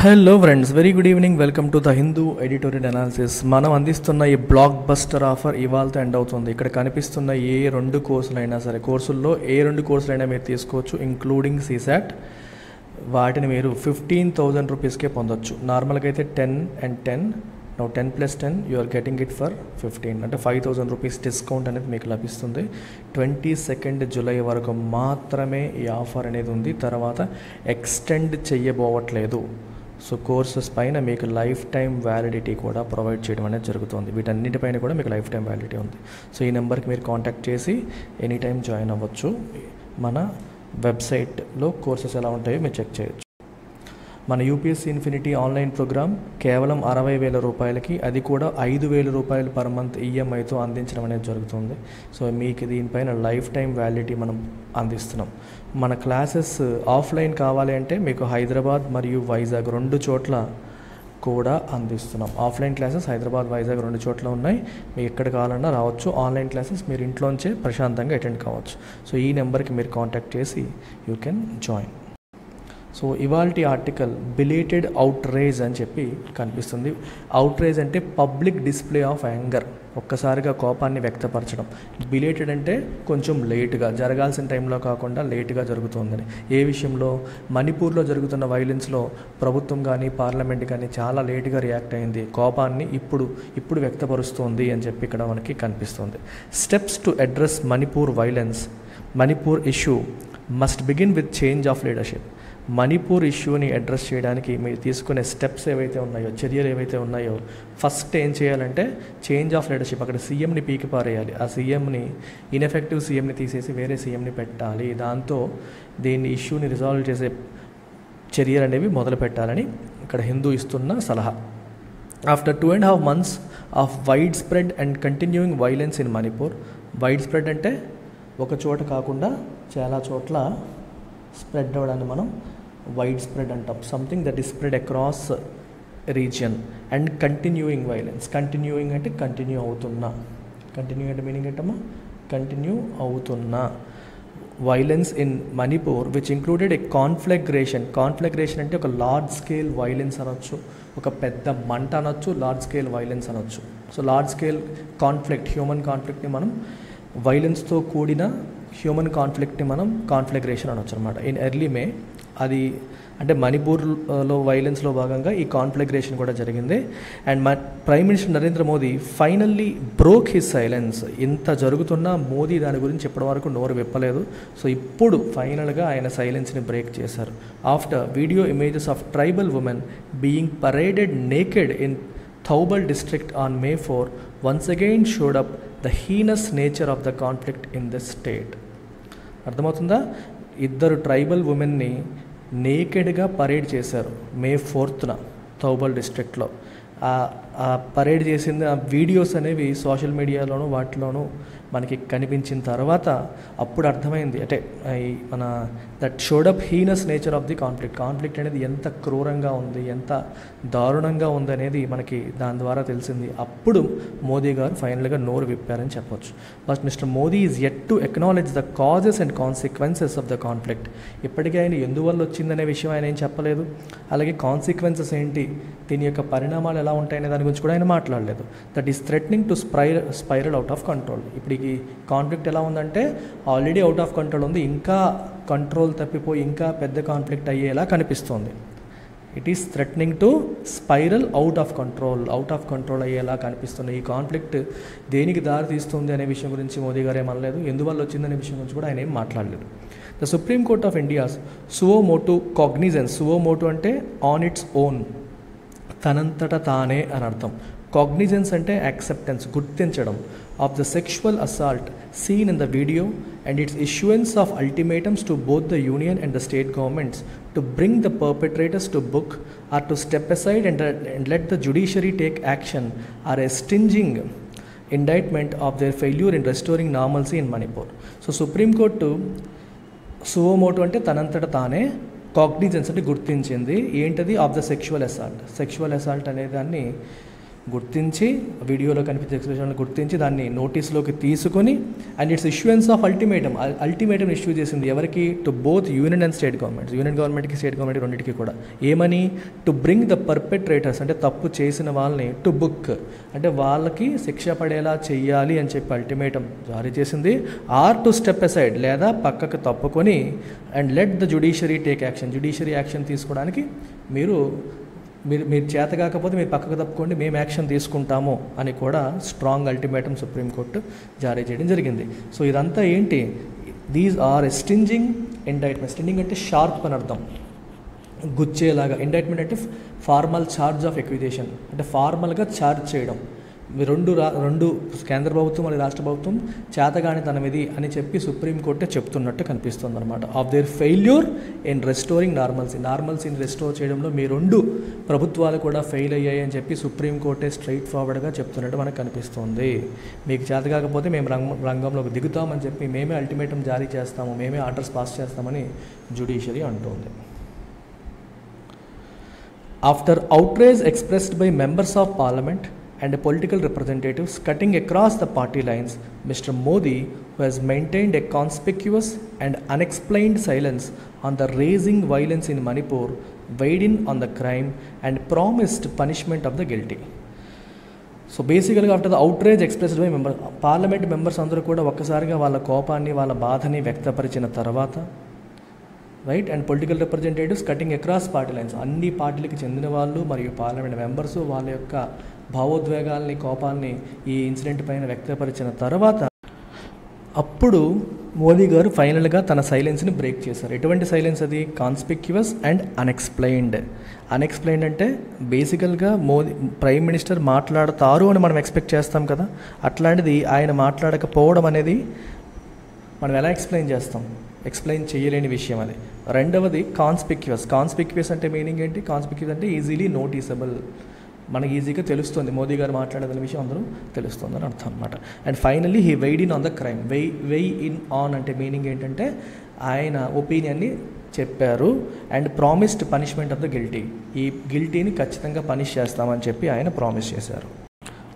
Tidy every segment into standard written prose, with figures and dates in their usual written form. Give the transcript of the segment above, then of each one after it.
Hello friends, very good evening. Welcome to the Hindu editorial analysis. మనం అందిస్తున్న ఈ block buster offer ఇవాళతో end అవుతుంది. ఇక్కడ కనిపిస్తున్న ఏ రెండు కోర్సులైనా సరే, కోర్సుల్లో ఏ రెండు కోర్సులైనా మీరు తీసుకోవచ్చు, ఇంక్లూడింగ్ సీసాట్. వాటిని మీరు 15,000 రూపీస్కే పొందొచ్చు. నార్మల్గా అయితే 10 and 10, now 10 + 10 you are getting it for 15, అంటే 5,000 రూపీస్ డిస్కౌంట్ అనేది మీకు లభిస్తుంది. 22 జూలై వరకు మాత్రమే ఈ ఆఫర్ అనేది ఉంది. తర్వాత ఎక్స్టెండ్ చెయ్యబోవట్లేదు. సో కోర్సెస్ పైన మీకు లైఫ్ టైం వ్యాలిడిటీ కూడా ప్రొవైడ్ చేయడం అనేది జరుగుతుంది. వీటన్నిటిపైన కూడా మీకు లైఫ్ టైం వ్యాలిడిటీ ఉంది. సో ఈ నెంబర్కి మీరు కాంటాక్ట్ చేసి ఎనీ టైం జాయిన్ అవ్వచ్చు. మన వెబ్సైట్లో కోర్సెస్ ఎలా ఉంటాయో మీరు చెక్ చేయొచ్చు. మన యూపీఎస్సీ ఇన్ఫినిటీ ఆన్లైన్ ప్రోగ్రామ్ కేవలం 60,000 రూపాయలకి, అది కూడా 5,000 రూపాయలు పర్ మంత్ ఈఎంఐతో అందించడం అనేది జరుగుతుంది. సో మీకు దీనిపైన లైఫ్ టైం వ్యాలిడిటీ మనం అందిస్తున్నాం. మన క్లాసెస్ ఆఫ్లైన్ కావాలి అంటే మీకు హైదరాబాద్ మరియు వైజాగ్ 2 చోట్ల కూడా అందిస్తున్నాం. ఆఫ్లైన్ క్లాసెస్ హైదరాబాద్, వైజాగ్ 2 చోట్ల ఉన్నాయి. మీకు ఎక్కడ కావాలన్నా రావచ్చు. ఆన్లైన్ క్లాసెస్ మీరు ఇంట్లోంచే ప్రశాంతంగా అటెండ్ కావచ్చు. సో ఈ నెంబర్కి మీరు కాంటాక్ట్ చేసి యూ కెన్ జాయిన్. సో ఇవాల్టి ఆర్టికల్ బిలేటెడ్ అవుట్రేజ్ అని చెప్పి కనిపిస్తుంది. అవుట్రేజ్ అంటే పబ్లిక్ డిస్ప్లే ఆఫ్ యాంగర్, ఒక్కసారిగా కోపాన్ని వ్యక్తపరచడం. బిలేటెడ్ అంటే కొంచెం లేటుగా, జరగాల్సిన టైంలో కాకుండా లేటుగా జరుగుతుందని. ఏ విషయంలో? మణిపూర్లో జరుగుతున్న వైలెన్స్లో ప్రభుత్వం కానీ పార్లమెంట్ కానీ చాలా లేటుగా రియాక్ట్ అయింది, కోపాన్ని ఇప్పుడు వ్యక్తపరుస్తోంది అని చెప్పి ఇక్కడ మనకి కనిపిస్తుంది. Steps to address Manipur violence. Manipur issue must begin with change of leadership. Manipur ఇష్యూని అడ్రస్ చేయడానికి మీరు తీసుకునే స్టెప్స్ ఏవైతే ఉన్నాయో, చర్యలు ఏవైతే ఉన్నాయో, ఫస్ట్ ఏం చేయాలంటే చేంజ్ ఆఫ్ లీడర్షిప్. అక్కడ సీఎంని పీకి పారేయాలి. ఆ సీఎంని, ఇన్ఎఫెక్టివ్ సీఎంని తీసేసి వేరే సీఎంని పెట్టాలి. దాంతో దీన్ని ఇష్యూని రిజాల్వ్ చేసే చర్యలు అనేవి మొదలు పెట్టాలని ఇక్కడ హిందూ ఇస్తున్న సలహా. After 2.5 months of wide spread and continuing violence in Manipur. Wide spread అంటే ఒక చోట కాకుండా చాలా చోట్ల స్ప్రెడ్ అవ్వడాన్ని మనం వైడ్ స్ప్రెడ్ అంటాం. Something that is spread across region. And continuing violence. Continuing అంటే కంటిన్యూ అవుతున్నా. కంటిన్యూ అంటే మీనింగ్ ఏంటమ్మా? కంటిన్యూ అవుతున్నా violence in Manipur which included a conflagration. Conflagration అంటే ఒక లార్జ్ స్కేల్ వైలెన్స్ అనొచ్చు, ఒక పెద్ద మంట అనొచ్చు, లార్జ్ స్కేల్ వైలెన్స్ అనొచ్చు. So large scale conflict, human కాన్ఫ్లిక్ట్ని మనం, వైలెన్స్తో కూడిన హ్యూమన్ కాన్ఫ్లిక్ట్ని మనం కాన్ఫ్లగ్రేషన్ అనొచ్చు అనమాట. ఇన్ ఎర్లీ మే, అది అంటే మణిపూర్లో వైలెన్స్లో భాగంగా ఈ కాన్ఫ్లగ్రేషన్ కూడా జరిగింది. And prime minister Narendra Modi finally broke his silence. ఇంత జరుగుతున్నా మోదీ దాని గురించి ఇప్పటివరకు నోరు విప్పలేదు. సో ఇప్పుడు ఫైనల్గా ఆయన సైలెన్స్ని బ్రేక్ చేశారు. After video images of tribal women being paraded naked in Thoubal district on May 4 once again showed up the heinous nature of the conflict in this state. అర్థమవుతుందా? 2 ట్రైబల్ ఉమెన్ని నేకెడ్గా పరేడ్ చేశారు May 4th థౌబల్ డిస్ట్రిక్ట్లో. ఆ parade చేసిన videos అనేవి social మీడియాలోనూ వాటిలోనూ మనకి కనిపించిన తర్వాత అప్పుడు అర్థమైంది, అంటే మన that showed up heinous nature of the conflict. Conflict అనేది ఎంత క్రూరంగా ఉంది, ఎంత దారుణంగా ఉంది అనేది మనకి దాని ద్వారా తెలిసింది. అప్పుడు మోదీ గారు ఫైనల్గా నోరు విప్పారని చెప్పొచ్చు. But mister Modi is yet to acknowledge the causes and consequences of the conflict. ఇప్పటికీ ఆయన ఎందువల్ల వచ్చిందనే విషయం ఆయన ఏం చెప్పలేదు. అలాగే కాన్సిక్వెన్సెస్ ఏంటి, దీని యొక్క పరిణామాలు ఎలా ఉంటాయనే దాని గురించి కూడా ఆయన మాట్లాడలేదు. That is threatening to spiral out of control. ఇప్పుడు ఈ కాన్ఫ్లిక్ట్ ఎలా ఉందంటే ఆల్రెడీ అవుట్ ఆఫ్ కంట్రోల్ ఉంది, ఇంకా కంట్రోల్ తప్పిపోయి ఇంకా పెద్ద కాన్ఫ్లిక్ట్ అయ్యేలా కనిపిస్తోంది. It is threatening to spiral out of control అయ్యేలా కనిపిస్తుంది. ఈ కాన్ఫ్లిక్ట్ దేనికి దారి తీస్తుంది అనే విషయం గురించి మోదీ గారు ఏమనలేదు. ఎందువల్ల వచ్చిందనే విషయం గురించి కూడా ఆయన ఏం మాట్లాడలేదు. The supreme court of India's suo motu cognizance. Suo motu అంటే ఆన్ ఇట్స్ ఓన్, తనంతట తానే అని అర్థం. కాగ్నిజెన్స్ అంటే యాక్సెప్టెన్స్, గుర్తించడం, of the sexual assault scene in the video and its issuance of ultimatums to both the union and the state governments to bring the perpetrators to book or to step aside and let the judiciary take action or a stinging indictment of their failure in restoring normalcy in Manipur. So supreme court suo motu అంటే తనంతట తానే, cognizance అంటే గుర్తించింది. ఏంటది? Of the sexual assault. Sexual assault అనే దాన్ని గుర్తించి వీడియోలో కనిపించే ఎక్స్ప్రెషన్ గుర్తించి దాన్ని నోటీస్లోకి తీసుకొని and its issuance of ultimatum issue చేసింది ఎవరికి? To both union and state governments, union గవర్నమెంట్కి స్టేట్ గవర్నమెంట్ రెండింటికి కూడా. ఏమని? టు బ్రింగ్ ద పర్పెట్రేటర్స్ అంటే తప్పు చేసిన వాళ్ళని టు బుక్ అంటే వాళ్ళకి శిక్ష పడేలా చెయ్యాలి అని చెప్పి అల్టిమేటం జారీ చేసింది. ఆర్ టు స్టెప్ అసైడ్ లేదా పక్కకు తప్పుకొని and let the judiciary take action, judiciary action తీసుకోవడానికి మీరు చేత కాకపోతే మీరు పక్కకు తప్పుకోండి, మేము యాక్షన్ తీసుకుంటాము అని కూడా స్ట్రాంగ్ అల్టిమేటం సుప్రీంకోర్టు జారీ చేయడం జరిగింది. సో ఇదంతా ఏంటి? These are stinging indictment. Stinging అంటే షార్ప్ అని అర్థం, గుచ్చేలాగా. ఇండైట్మెంట్ అంటే ఫార్మల్ ఛార్జ్ ఆఫ్ ఎక్విజేషన్ అంటే ఫార్మల్గా ఛార్జ్ చేయడం. రెండు కేంద్ర ప్రభుత్వం మరియు రాష్ట్ర ప్రభుత్వం చేతగానితనం ఇది అని చెప్పి సుప్రీంకోర్టే చెప్తున్నట్టు కనిపిస్తుంది అనమాట. Of their failure in restoring నార్మల్సీని రెస్టోర్ చేయడంలో మీ రెండు ప్రభుత్వాలు కూడా ఫెయిల్ అయ్యాయి అని చెప్పి సుప్రీంకోర్టే స్ట్రైట్ ఫార్వర్డ్గా చెప్తున్నట్టు మనకు కనిపిస్తుంది. మీకు చేత కాకపోతే మేము రంగంలోకి దిగుతామని చెప్పి మేమే అల్టిమేటం జారీ చేస్తాము, మేమే ఆర్డర్స్ పాస్ చేస్తామని జ్యుడిషియరీ అంటోంది. After outrage expressed by members of parliament and political representatives cutting across the party lines, Mr. Modi, who has maintained a conspicuous and unexplained silence on the rising violence in Manipur, weighed in on the crime and promised punishment of the guilty. So బేసికల్గా after the outrage expressed by parliament members అందరూ కూడా ఒక్కసారిగా వాళ్ళ కోపాన్ని వాళ్ళ బాధని వ్యక్తపరిచిన తర్వాత right and political representatives cutting across party lines అన్ని పార్టీలకు చెందిన వాళ్ళు మరియు పార్లమెంట్ మెంబర్స్ వాళ్ళ యొక్క భావోద్వేగాల్ని కోపాన్ని ఈ ఇన్సిడెంట్ పైన వ్యక్తపరిచిన తర్వాత అప్పుడు మోదీ గారు ఫైనల్గా తన సైలెన్స్ని బ్రేక్ చేశారు. ఎటువంటి సైలెన్స్ అది? కాన్స్పిక్యువస్ అండ్ అన్ఎక్స్ప్లెయిన్డ్ అంటే బేసికల్గా ప్రైమ్ మినిస్టర్ మాట్లాడతారు అని మనం ఎక్స్పెక్ట్ చేస్తాం కదా, అట్లాంటిది ఆయన మాట్లాడకపోవడం అనేది మనం ఎలా ఎక్స్ప్లెయిన్ చేస్తాం? ఎక్స్ప్లెయిన్ చేయలేని విషయం అది. రెండవది కాన్స్పిక్యువస్ అంటే మీనింగ్ ఏంటి? కాన్స్పిక్యువస్ అంటే ఈజీలీ నోటీసబుల్, మనకి ఈజీగా తెలుస్తుంది మోదీ గారు మాట్లాడేదన్న విషయం అందరూ తెలుస్తుంది అని అర్థం అనమాట. And finally he weighed in on the crime. Weigh in on అంటే మీనింగ్ ఏంటంటే ఆయన ఒపీనియన్ని చెప్పారు and promised punishment of the guilty, ఈ గిల్టీని ఖచ్చితంగా పనిష్ చేస్తామని చెప్పి ఆయన ప్రామిస్ చేశారు.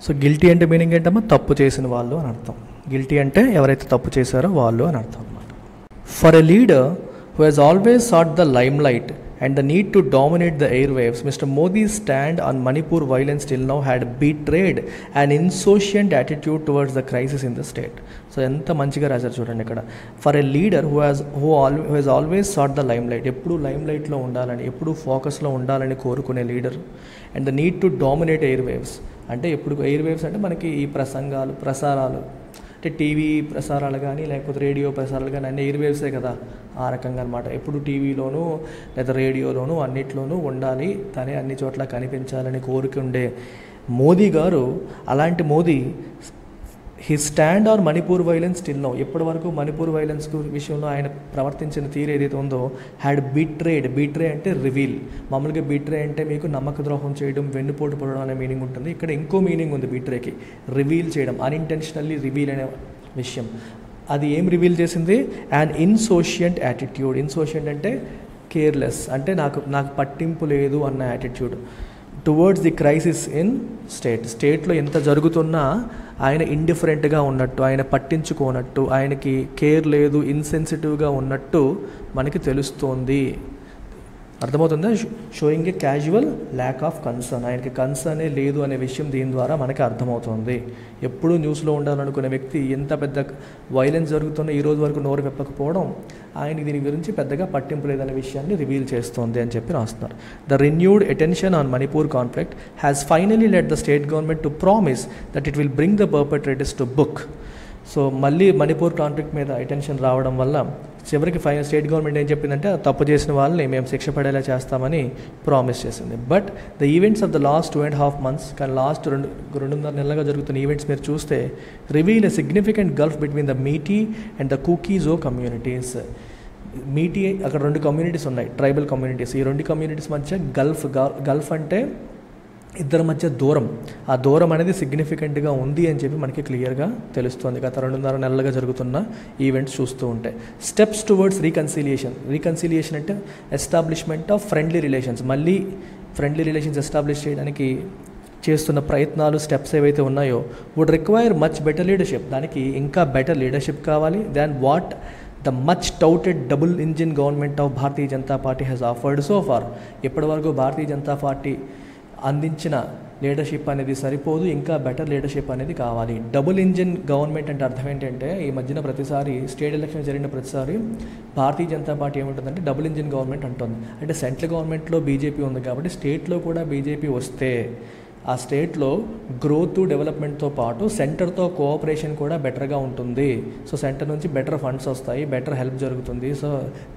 సో గిల్టీ అంటే మీనింగ్ ఏంటమ్మా? తప్పు చేసిన వాళ్ళు అని అర్థం. గిల్టీ అంటే ఎవరైతే తప్పు చేశారో వాళ్ళు అని అర్థం అనమాట. For a leader who has always sought the limelight and the need to dominate the airwaves, Mr. Modi's stand on Manipur violence till now had betrayed an insouciant attitude towards the crisis in the state. So ఎంత మంచిగా రాశారు చూడండి ఇక్కడ. For a leader who has always sought the limelight, ఎప్పుడు లైమ్లైట్లో ఉండాలని, ఎప్పుడు ఫోకస్లో ఉండాలని కోరుకునే leader. And the need to dominate ఎయిర్వేవ్స్ అంటే ఎప్పుడు ఎయిర్వేవ్స్ అంటే మనకి ఈ ప్రసారాలు అంటే టీవీ ప్రసారాలు కానీ లేకపోతే రేడియో ప్రసారాలు కానీ అన్ని ఎయిర్వేవ్సే కదా, ఆ రకంగా అనమాట. ఎప్పుడు టీవీలోనూ లేదా రేడియోలోనూ అన్నిట్లోనూ ఉండాలి, తనే అన్ని చోట్ల కనిపించాలని కోరుకుండే మోదీ గారు, అలాంటి Modi he stand on Manipur violence still now, ఇప్పటి వరకు మణిపూర్ వైలెన్స్ విషయంలో ఆయన ప్రవర్తించిన తీరు ఏదైతే ఉందో హ్యాడ్ బీట్రే అంటే రివీల్. మామూలుగా బీట్రే అంటే మీకు నమ్మక ద్రోహం చేయడం, వెన్నుపోటు పడడం అనే మీనింగ్ ఉంటుంది. ఇక్కడ ఇంకో మీనింగ్ ఉంది బీట్రేకి, రివీల్ చేయడం, అన్ఇంటెన్షనల్లీ రివీల్ అనే విషయం. అది ఏం రివీల్ చేసింది? And ఇన్సోషియంట్ attitude. ఇన్సోషియంట్ అంటే కేర్లెస్ అంటే నాకు పట్టింపు లేదు అన్న attitude towards the crisis in స్టేట్లో ఎంత జరుగుతున్నా ఆయన ఇండిఫరెంట్గా ఉన్నట్టు, ఆయన పట్టించుకోనట్టు, ఆయనకి కేర్ లేదు, ఇన్సెన్సిటివ్గా ఉన్నట్టు మనకి తెలుస్తోంది. అర్థమవుతుందా? Sowing A casual lack of concern, ఆయనకి కన్సర్నే లేదు అనే విషయం దీని ద్వారా మనకి అర్థమవుతుంది. ఎప్పుడూ న్యూస్లో ఉండాలనుకునే వ్యక్తి ఎంత పెద్ద వైలెన్స్ జరుగుతున్న ఈ రోజు వరకు నోరు విప్పకపోవడం ఆయనకి దీని గురించి పెద్దగా పట్టింపు లేదనే విషయాన్ని రివీల్ చేస్తోంది అని చెప్పి రాస్తున్నారు. The renewed attention on Manipur conflict has finally let the state government to promise that it will bring the perpetrators to book. So మళ్ళీ మణిపూర్ కాన్ఫ్లిక్ట్ మీద అటెన్షన్ రావడం వల్ల చివరికి స్టేట్ గవర్నమెంట్ ఏం చెప్పిందంటే తప్పు చేసిన వాళ్ళని మేము శిక్ష పడేలా చేస్తామని ప్రామిస్ చేసింది. But the events of the last 2.5 months కానీ లాస్ట్ 2.5 నెలలుగా జరుగుతున్న ఈవెంట్స్ మీరు చూస్తే reveal a significant gulf between the Meitei and the Kuki Zo communities. Meitei అక్కడ 2 కమ్యూనిటీస్ ఉన్నాయి, ట్రైబల్ కమ్యూనిటీస్. ఈ 2 కమ్యూనిటీస్ మధ్య గల్ఫ్ అంటే ఇద్దరి మధ్య దూరం, ఆ దూరం అనేది సిగ్నిఫికెంట్గా ఉంది అని చెప్పి మనకి క్లియర్గా తెలుస్తుంది గత 2.5 నెలలుగా జరుగుతున్న ఈవెంట్స్ చూస్తూ ఉంటే. స్టెప్స్ టువర్డ్స్ రీకన్సిలియేషన్ అంటే ఎస్టాబ్లిష్మెంట్ ఆఫ్ ఫ్రెండ్లీ రిలేషన్స్. మళ్ళీ ఫ్రెండ్లీ రిలేషన్స్ ఎస్టాబ్లిష్ చేయడానికి చేస్తున్న ప్రయత్నాలు స్టెప్స్ ఏవైతే ఉన్నాయో would require much better leadership, దానికి ఇంకా బెటర్ లీడర్షిప్ కావాలి than what the much touted double engine government of Bharatiya Janata Party has offered so far. ఇప్పటివరకు భారతీయ జనతా పార్టీ అందించిన లీడర్షిప్ అనేది సరిపోదు, ఇంకా బెటర్ లీడర్షిప్ అనేది కావాలి. డబుల్ ఇంజిన్ గవర్నమెంట్ అంటే అర్థం ఏంటంటే ఈ మధ్యన ప్రతిసారి స్టేట్ ఎలక్షన్ జరిగిన ప్రతిసారి భారతీయ జనతా పార్టీ ఏముంటుందంటే డబుల్ ఇంజిన్ గవర్నమెంట్ అంటుంది. అంటే సెంట్రల్ గవర్నమెంట్లో బీజేపీ ఉంది కాబట్టి స్టేట్లో కూడా బీజేపీ వస్తే ఆ స్టేట్లో గ్రోత్ డెవలప్మెంట్తో పాటు సెంటర్తో కోఆపరేషన్ కూడా బెటర్గా ఉంటుంది. సో సెంటర్ నుంచి బెటర్ ఫండ్స్ వస్తాయి, బెటర్ హెల్ప్ జరుగుతుంది, సో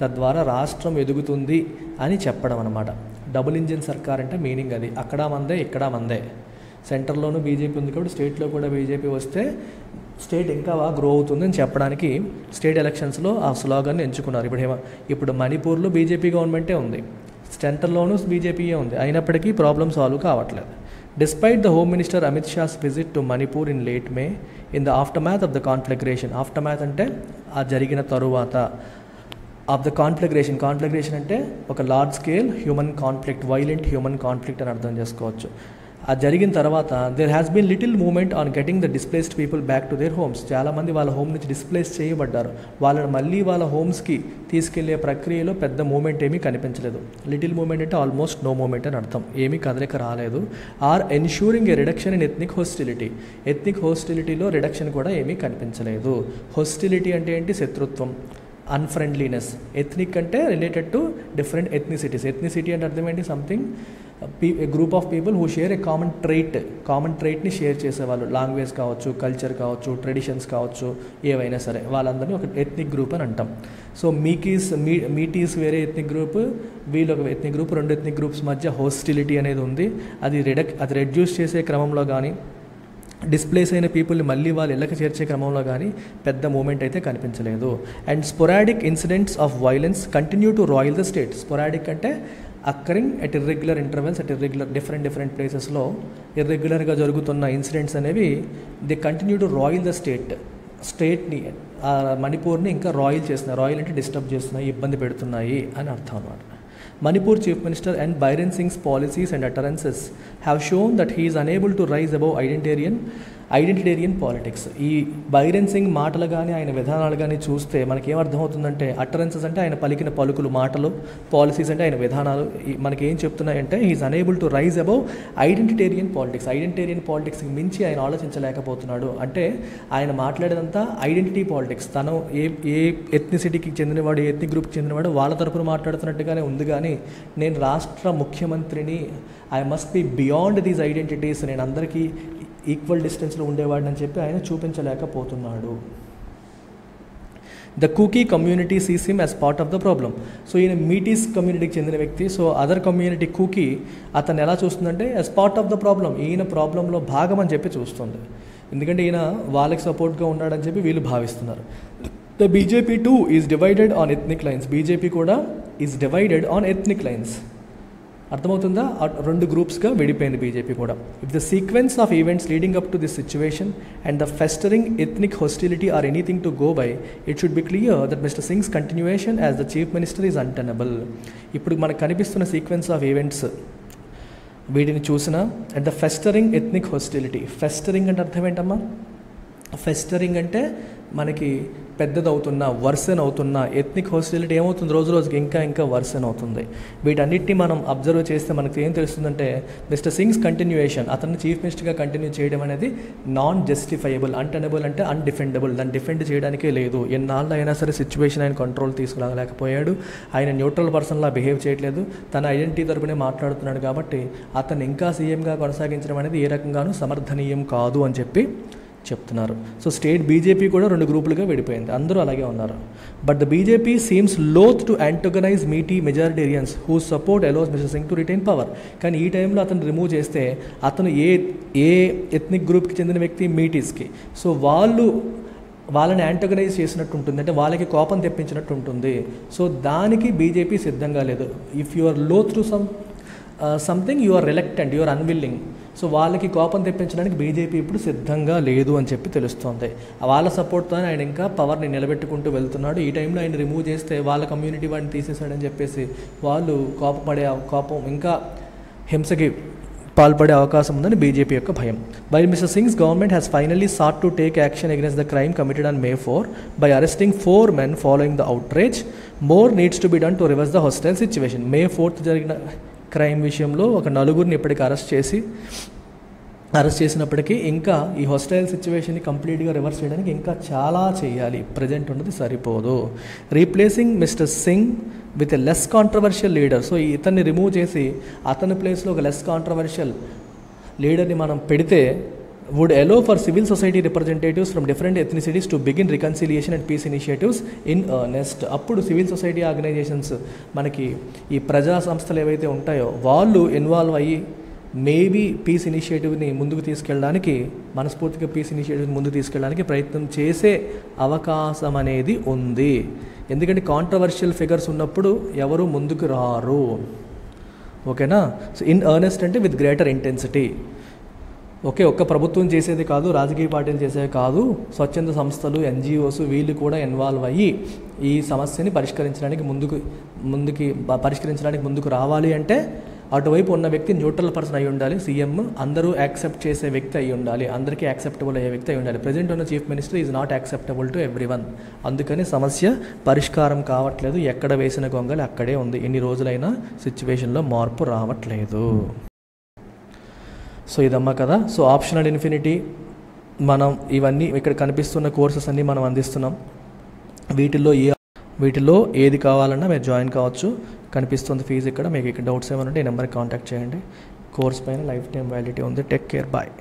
తద్వారా రాష్ట్రం ఎదుగుతుంది అని చెప్పడం అనమాట. డబుల్ ఇంజిన్ సర్కార్ అంటే మీనింగ్ అది, అక్కడ మందే ఇక్కడ మందే. సెంటర్లోనూ బీజేపీ ఉంది కాబట్టి స్టేట్లో కూడా బీజేపీ వస్తే స్టేట్ ఇంకా బాగా గ్రో అవుతుందని చెప్పడానికి స్టేట్ ఎలక్షన్స్లో ఆ స్లోగన్ని ఎంచుకున్నారు. ఇప్పుడు మణిపూర్లో బీజేపీ గవర్నమెంటే ఉంది, సెంటర్లోనూ బీజేపీయే ఉంది, అయినప్పటికీ ప్రాబ్లమ్ సాల్వ్ కావట్లేదు. Despite the Home Minister Amit Shah's visit to Manipur in late May, in the aftermath of the conflagration, aftermath అంటే ఆ జరిగిన తరువాత, ఆఫ్ ద కాన్ఫ్లగ్రేషన్ అంటే ఒక large scale human conflict, violent human conflict అని అర్థం చేసుకోవచ్చు. అది జరిగిన తర్వాత there has been little movement on getting the displaced people back to their homes. చాలామంది వాళ్ళ హోమ్ నుంచి డిస్ప్లేస్ చేయబడ్డారు, వాళ్ళని మళ్ళీ వాళ్ళ హోమ్స్కి తీసుకెళ్లే ప్రక్రియలో పెద్ద మూమెంట్ ఏమీ కనిపించలేదు. లిటిల్ మూమెంట్ అంటే ఆల్మోస్ట్ నో మూమెంట్ అని అర్థం, ఏమీ కదలిక రాలేదు. Or ensuring a reduction in ethnic హోస్టిలిటీలో రిడక్షన్ కూడా ఏమీ కనిపించలేదు. హోస్టిలిటీ అంటే ఏంటి? శత్రుత్వం, అన్ఫ్రెండ్లీనెస్. ఎథ్నిక్ అంటే related to different ethnicities. Ethnicity అంటే అర్థం ఏంటి? Something a group of people who share a common ట్రైట్ని షేర్ చేసేవాళ్ళు. లాంగ్వేజ్ కావచ్చు, కల్చర్ కావచ్చు, ట్రెడిషన్స్ కావచ్చు, ఏవైనా సరే వాళ్ళందరినీ ఒక ఎథ్నిక్ గ్రూప్ అని అంటాం. సో మీటీస్ వేరే ఎథ్నిక్ గ్రూప్, వీళ్ళు ఒక ఎథ్నిక్ గ్రూప్, రెండు ఎథ్నిక్ గ్రూప్స్ మధ్య హోస్టిలిటీ అనేది ఉంది. అది రెడ్యూస్ చేసే క్రమంలో కానీ డిస్ప్లేస్ అయిన పీపుల్ని మళ్ళీ వాళ్ళు ఇళ్ళకి చేర్చే క్రమంలో కానీ పెద్ద మూమెంట్ అయితే కనిపించలేదు. And sporadic incidents of violence continue to roil the state. Sporadic అంటే occurring at irregular intervals, at irregular different ప్లేసెస్లో ఇర్రెగ్యులర్గా జరుగుతున్న ఇన్సిడెంట్స్ అనేవి they continue to roil the స్టేట్ని, మణిపూర్ని ఇంకా రాయిల్ చేస్తున్నాయి. రాయిల్ అంటే డిస్టర్బ్ చేస్తున్నాయి, ఇబ్బంది పెడుతున్నాయి అని అర్థం అన్నమాట. Manipur Chief Minister and Biren Singh's policies and utterances have shown that he is unable to rise above identitarian politics. ఈ బైరెన్ సింగ్ మాటలు కానీ ఆయన విధానాలు కానీ చూస్తే మనకేమర్థమవుతుందంటే, అటరెన్సెస్ అంటే ఆయన పలికిన పలుకులు, మాటలు, పాలసీస్ అంటే ఆయన విధానాలు మనకేం చెప్తున్నాయంటే he is unable to rise above identitarian పాలిటిక్స్కి మించి ఆయన ఆలోచించలేకపోతున్నాడు. అంటే ఆయన మాట్లాడేదంతా ఐడెంటిటీ పాలిటిక్స్, తను ఏ ఎథ్నిసిటీకి చెందినవాడు, ఏ ఎథ్నిక్ గ్రూప్కి చెందినవాడు వాళ్ళ తరపున మాట్లాడుతున్నట్టుగానే ఉంది. కానీ నేను రాష్ట్ర ముఖ్యమంత్రిని, I must be beyond these identities, నేను అందరికీ ఈక్వల్ డిస్టెన్స్లో ఉండేవాడిని అని చెప్పి ఆయన చూపించలేకపోతున్నాడు. The Kuki community sees him as part of the problem. So ఈయన మీటీస్ కమ్యూనిటీకి చెందిన వ్యక్తి. సో అదర్ కమ్యూనిటీ కూకీ అతను ఎలా చూస్తుందంటే as part of the problem, ఈయన ప్రాబ్లంలో భాగం అని చెప్పి చూస్తుంది. ఎందుకంటే ఈయన వాళ్ళకి సపోర్ట్గా ఉన్నాడని చెప్పి వీళ్ళు భావిస్తున్నారు. The BJP too is divided on ethnic lines. BJP కూడా is divided on ethnic lines. అర్థమవుతుందా? రెండు గ్రూప్స్గా విడిపోయింది బీజేపీ కూడా. If the sequence of events leading up to this situation and the festering ethnic hostility are anything to go by, it should be clear that Mr Singh's continuation as the chief minister is untenable. ఇప్పుడు మనకు కనిపిస్తున్న sequence of events వీటిని చూసిన and the festering ethnic hostility. Festering అంటే అర్థం ఏంటమ్మా? Festering అంటే మనకి పెద్దదవుతున్న, వర్సన్ అవుతున్న. ఎథ్నిక్ హోస్టిలిటీ ఏమవుతుంది? రోజు రోజుకి ఇంకా వర్సన్ అవుతుంది. వీటన్నిటిని మనం అబ్జర్వ్ చేస్తే మనకి ఏం తెలుస్తుందంటే మిస్టర్ సింగ్స్ కంటిన్యూయేషన్, అతన్ని చీఫ్ మినిస్టర్గా కంటిన్యూ చేయడం అనేది నాన్ జస్టిఫైయబుల్. అన్టెనబుల్ అంటే అన్డిఫెండబుల్, దాన్ని డిఫెండ్ చేయడానికే లేదు. ఎన్నాళ్ళు అయినా సరే సిచ్యువేషన్ ఆయన కంట్రోల్ తీసుకురాలేకపోయాడు. ఆయన న్యూట్రల్ పర్సన్లా బిహేవ్ చేయట్లేదు, తన ఐడెంటిటీ తరపునే మాట్లాడుతున్నాడు. కాబట్టి అతను ఇంకా సీఎంగా కొనసాగించడం అనేది ఏ రకంగానూ సమర్థనీయం కాదు అని చెప్పి చెప్తున్నారు. సో స్టేట్ బీజేపీ కూడా రెండు గ్రూపులుగా విడిపోయింది, అందరూ అలాగే ఉన్నారు. But the BJP seems loath to antagonise majoritarians who support allows Mr Singh to retain power. కానీ ఈ టైంలో అతను రిమూవ్ చేస్తే అతను ఏ ఎథ్నిక్ గ్రూప్కి చెందిన వ్యక్తి? మీటీస్కి. సో వాళ్ళని యాంటగనైజ్ చేసినట్టు ఉంటుంది, అంటే వాళ్ళకి కోపం తెప్పించినట్టు ఉంటుంది. సో దానికి బీజేపీ సిద్ధంగా లేదు. If you are loath to something you are reluctant, you are unwilling. So వాళ్ళకి కోపం తెప్పించడానికి బీజేపీ ఇప్పుడు సిద్ధంగా లేదు అని చెప్పి తెలుస్తోంది. వాళ్ళ సపోర్ట్తో ఆయన ఇంకా పవర్ని నిలబెట్టుకుంటూ వెళ్తున్నాడు. ఈ టైంలో ఆయన రిమూవ్ చేస్తే వాళ్ళ కమ్యూనిటీ వాడిని తీసేశాడని చెప్పేసి వాళ్ళు కోపం ఇంకా హింసకి పాల్పడే అవకాశం ఉందని బీజేపీ యొక్క భయం. By mister Singh's government has finally sought to take action against the crime committed on May 4 by arresting 4 men following the outrage. More needs to be done to reverse the hostile situation. May 4 జరిగిన crime విషయంలో ఒక నలుగురిని ఇప్పటికీ arrest చేసినప్పటికీ ఇంకా ఈ hostile సిచ్యువేషన్ని కంప్లీట్గా రివర్స్ చేయడానికి ఇంకా చాలా చేయాలి. ప్రజెంట్ ఉన్నది సరిపోదు. Replacing mister sing with a less controversial leader. So ఇతన్ని రిమూవ్ చేసి అతని ప్లేస్లో ఒక లెస్ కాంట్రవర్షియల్ లీడర్ని మనం పెడితే would allow for civil society representatives from different ethnicities to begin reconciliation and peace initiatives in earnest. అప్పుడు సివిల్ సొసైటీ ఆర్గనైజేషన్స్ మనకి ఈ ప్రజా సంస్థలు ఏవైతే ఉంటాయో వాళ్ళు ఇన్వాల్వ్ అయ్యి మేబీ పీస్ ఇనిషియేటివ్ని ముందుకు తీసుకెళ్ళడానికి, మనస్ఫూర్తిగా పీస్ ఇనిషియేటివ్ని ముందుకు తీసుకెళ్ళడానికి ప్రయత్నం చేసే అవకాశం అనేది ఉంది. ఎందుకంటే కాంట్రవర్షియల్ ఫిగర్స్ ఉన్నప్పుడు ఎవరు ముందుకు రారు. ఓకేనా? సో ఇన్ ఎర్నెస్ట్ అంటే విత్ గ్రేటర్ ఇంటెన్సిటీ. ఓకే, ఒక్క ప్రభుత్వం చేసేది కాదు, రాజకీయ పార్టీలు చేసేది కాదు, స్వచ్ఛంద సంస్థలు, ఎన్జిఓస్ వీళ్ళు కూడా ఇన్వాల్వ్ అయ్యి ఈ సమస్యని పరిష్కరించడానికి ముందుకు రావాలి. అంటే అటువైపు ఉన్న వ్యక్తి న్యూట్రల్ పర్సన్ అయి ఉండాలి, సీఎం అందరూ యాక్సెప్ట్ చేసే వ్యక్తి అయి ఉండాలి, అందరికీ యాక్సెప్టబుల్ అయ్యే వ్యక్తి అయి ఉండాలి. ప్రజెంట్ ఉన్న chief minister is not acceptable to everyone. అందుకని సమస్య పరిష్కారం కావట్లేదు. ఎక్కడ వేసిన గొంగలి అక్కడే ఉంది. ఎన్ని రోజులైనా సిచ్యువేషన్లో మార్పు రావట్లేదు. సో ఇదమ్మా కదా. సో ఆప్షనల్ ఇన్ఫినిటీ మనం ఇవన్నీ ఇక్కడ కనిపిస్తున్న కోర్సెస్ అన్నీ మనం అందిస్తున్నాం. వీటిలో ఏది కావాలన్నా మీరు జాయిన్ కావచ్చు. కనిపిస్తుంది ఫీజు ఇక్కడ. మీకు ఇక్కడ డౌట్స్ ఏమైనా ఉంటే ఈ నెంబర్కి కాంటాక్ట్ చేయండి. కోర్స్ పైన లైఫ్ టైం వ్యాలిడిటీ ఉంది. Take care, bye.